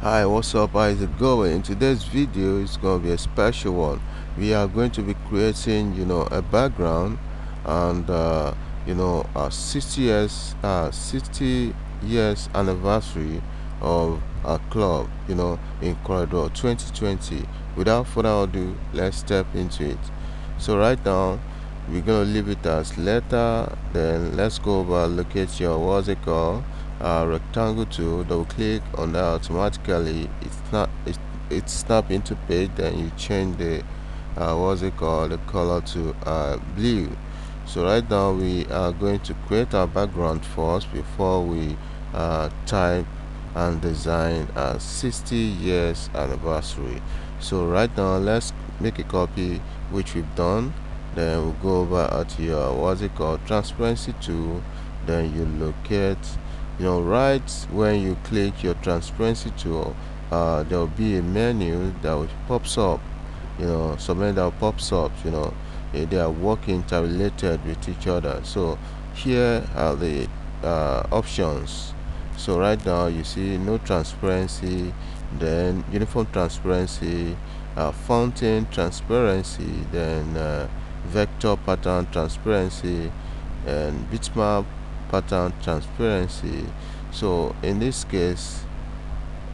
Hi, what's up? How is it going? In today's video is going to be a special one. We are going to be creating, a background and a 60 years anniversary of a club, in Corridor 2020. Without further ado, let's step into it. So right now, we're gonna leave it as letter. Then let's go over, locate your what's it called, rectangle tool, double click on that. Automatically it snap into page. Then you change the what's it called, the color to blue. So right now we are going to create our background first before we type and design a 60 years anniversary. So right now let's make a copy, which we've done. Then we'll go over to your what's it called, transparency tool. Then you locate, right when you click your transparency tool, there will be a menu that will pops up, something that pops up, they are working interrelated with each other. So here are the options. So right now you see no transparency, then uniform transparency, fountain transparency, then vector pattern transparency, and bitmap pattern transparency. So in this case,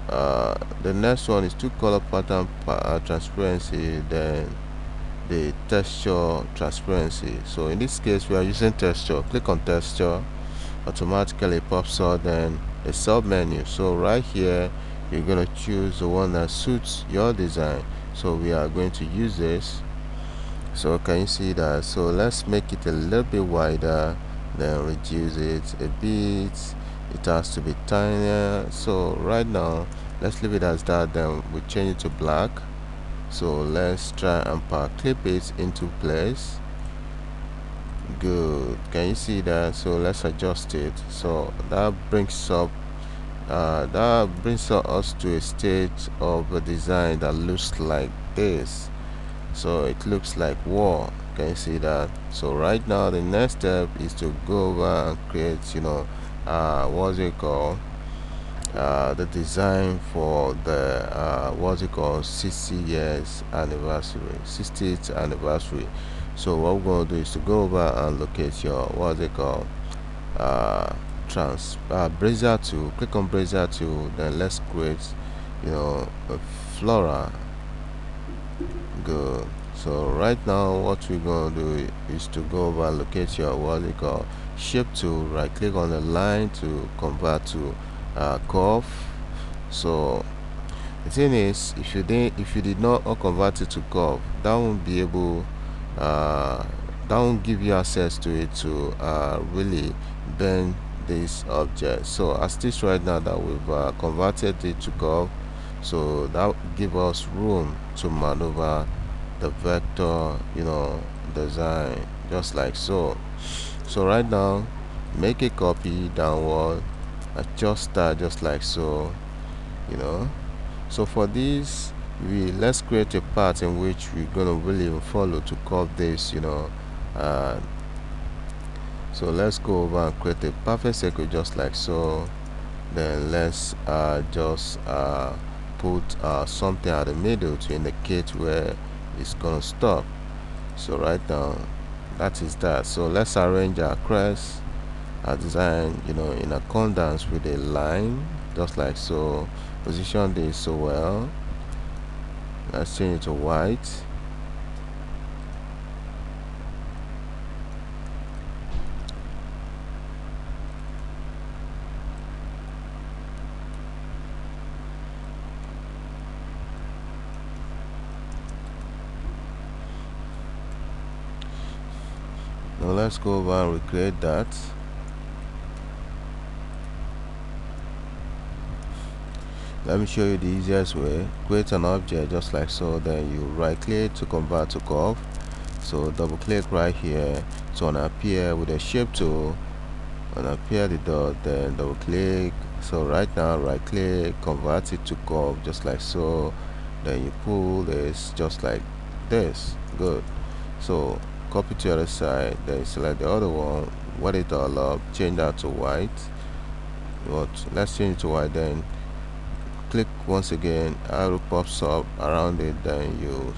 the next one is two color pattern transparency, then the texture transparency. So in this case we are using texture. Click on texture, automatically pops up then a sub menu. So right here you're going to choose the one that suits your design. So we are going to use this. So can you see that? So let's make it a little bit wider, then reduce it a bit. It has to be tinier. So right now let's leave it as that, then we change it to black. So let's try and clip it into place. Good. Can you see that? So let's adjust it. So that brings us to a state of a design that looks like this. So it looks like wall. Can you see that? So right now the next step is to go over and create, what's it called, the design for the what's it called, 60 years anniversary, 60th anniversary. So what we're going to do is to go over and locate your what's it called, brazier tool. Click on brazier tool, then let's create, a flora. Good. So right now what we're going to do is to go over and locate your what's it called, shape tool. Right click on the line to convert to curve. So the thing is, if you did not convert it to curve, that won't be able that won't give you access to it to really bend this object. So as this right now that we've converted it to curve, so that give us room to maneuver the vector, design, just like so. So right now make a copy downward, adjust that just like so, you know so for this, let's create a path in which we're gonna really follow to curve this, uh, so let's go over and create a perfect circle just like so. Then let's just put something at the middle to indicate where it's gonna stop. So right now that is that. So let's arrange our crest, our design, in accordance with a line just like so. Position this so well. Let's change it to white. Now let's go over and recreate that. Let me show you the easiest way. Create an object just like so, then you right click to convert to curve. So double click right here to appear with a shape tool, and appear the dot, then double click. So right now right click, convert it to curve just like so, then you pull this just like this. Good. So copy to the other side, then select the other one, wet it all up, change that to white. Let's change it to white, then click once again, arrow pops up around it, then you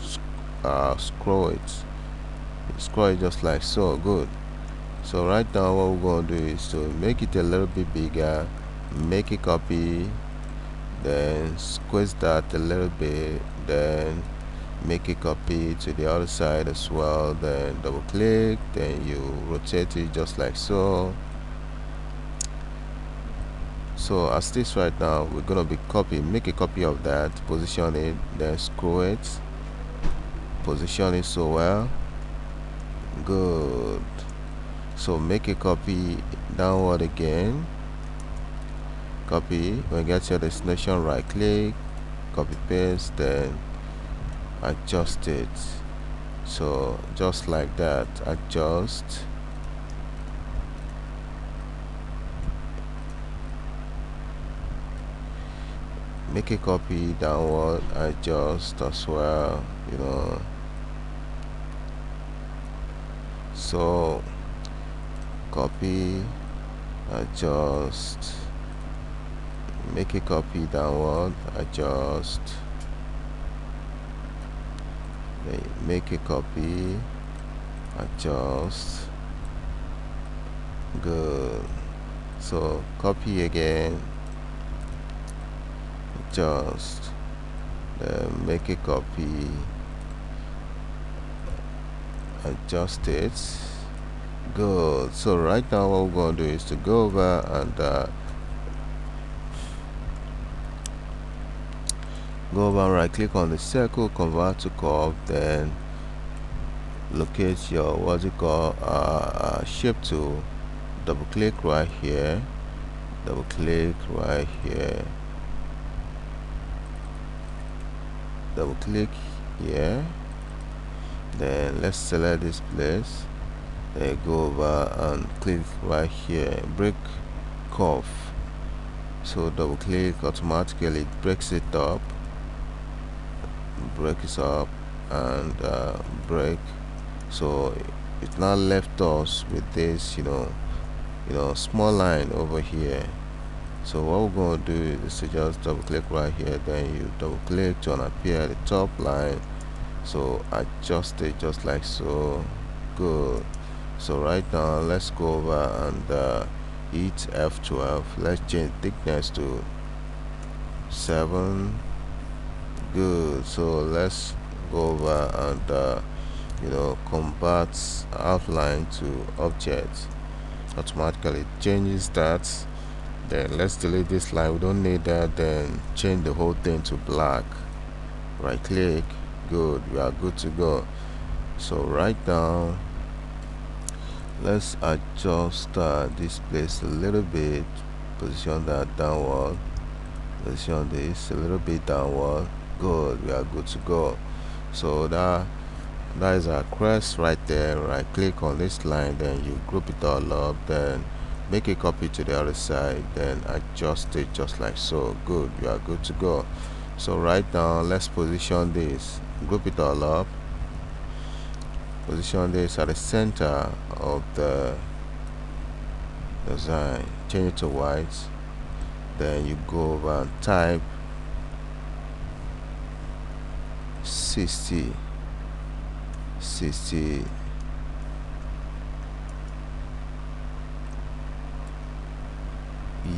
scroll it. Scroll it just like so. Good. So right now what we're going to do is to make it a little bit bigger, make a copy, then squeeze that a little bit, then make a copy to the other side as well, then double click, then you rotate it just like so. So as this right now, we're gonna be make a copy of that, position it, then scroll it, position it so well. Good. So make a copy downward again, copy. When you get to your destination, right click, copy paste, then adjust it. So just like that, adjust. Make a copy downward, adjust as well, so copy, adjust, make a copy downward, adjust, make a copy, adjust. Good. So copy again, adjust, then make a copy, adjust it. Good. So right now what we're going to do is to go over and right click on the circle, convert to curve, then locate your shape tool, double click right here, double click right here, double click here, then let's select this place, then go over and click right here, break curve. So double click, automatically it breaks it up, and break. So it now left us with this small line over here. So what we're going to do is to just double click right here, then you double click to unappear the top line, so adjust it just like so. Good. So right now let's go over and hit F12. Let's change thickness to 7. Good. So let's go over and convert outline to object. Automatically changes that. Then let's delete this line, we don't need that. Then change the whole thing to black, right click. Good. We are good to go. So right now let's adjust this place a little bit, position that downward, position this a little bit downward. Good. We are good to go. So that is our crest right there. Right click on this line, then you group it all up, then make a copy to the other side, then adjust it just like so. Good. You are good to go. So right now let's position this, group it all up, position this at the center of the design, change it to white, then you go over and type 60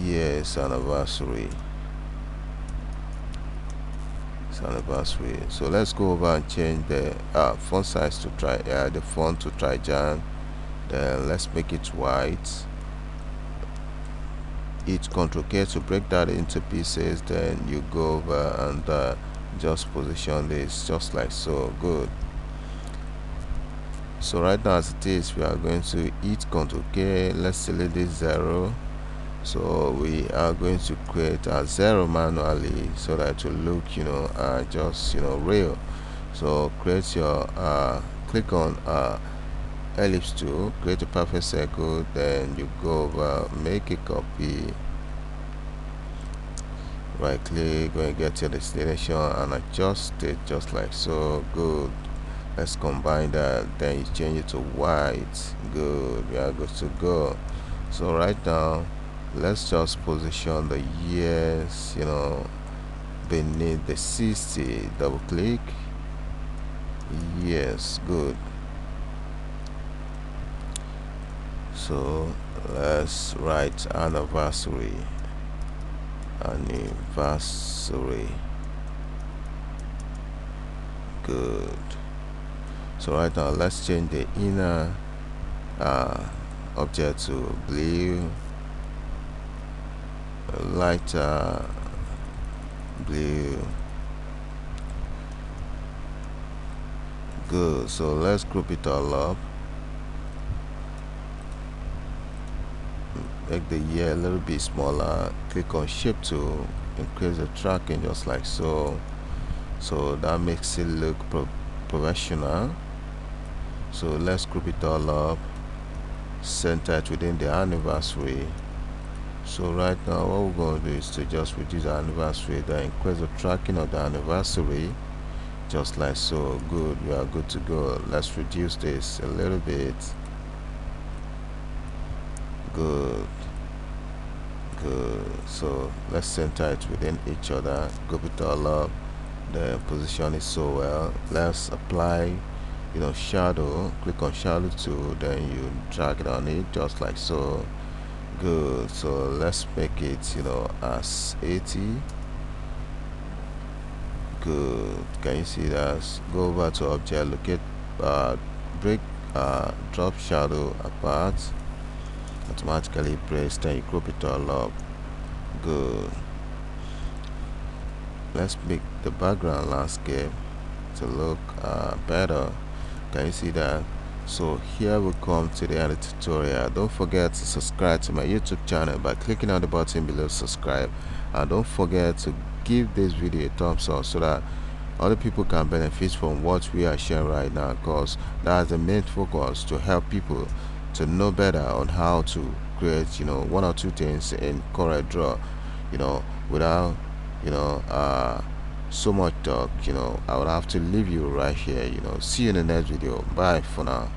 years anniversary. So let's go over and change the font size to the font to Trijan. Then let's make it white. Hit Ctrl K to break that into pieces, then you go over and just position this just like so. Good. So right now as it is, we are going to hit Ctrl K. Let's select this 0. So we are going to create a 0 manually so that it will look just real. So create your click on ellipse tool, create a perfect circle, then you go over, make a copy, right click when you get to your destination and adjust it just like so. Good. Let's combine that, then you change it to white. Good. We are good to go. So right now let's just position the years beneath the 60, double click. Yes, good. So let's write anniversary. Good. So right now let's change the inner object to blue, lighter blue. Good. So let's group it all up. Make the year a little bit smaller. Click on shape to increase the tracking just like so. So that makes it look professional. So let's group it all up, center it within the anniversary. So right now what we're going to do is to just reduce the anniversary, then increase the tracking of the anniversary just like so. Good, we are good to go. Let's reduce this a little bit. Good. So let's center it within each other, group it all up. The position is so well. Let's apply shadow. Click on shadow tool, then you drag it on it just like so. Good. So let's make it as 80. Good. Can you see that? Go over to object, locate break drop shadow apart, automatically press, then you group it all up. Good. Let's make the background landscape to look better. Can you see that? So here we come to the end of the tutorial. Don't forget to subscribe to my YouTube channel by clicking on the button below subscribe, and don't forget to give this video a thumbs up so that other people can benefit from what we are sharing right now, because that's the main focus, to help people to know better on how to create one or two things in CorelDRAW without so much talk. I would have to leave you right here. See you in the next video. Bye for now.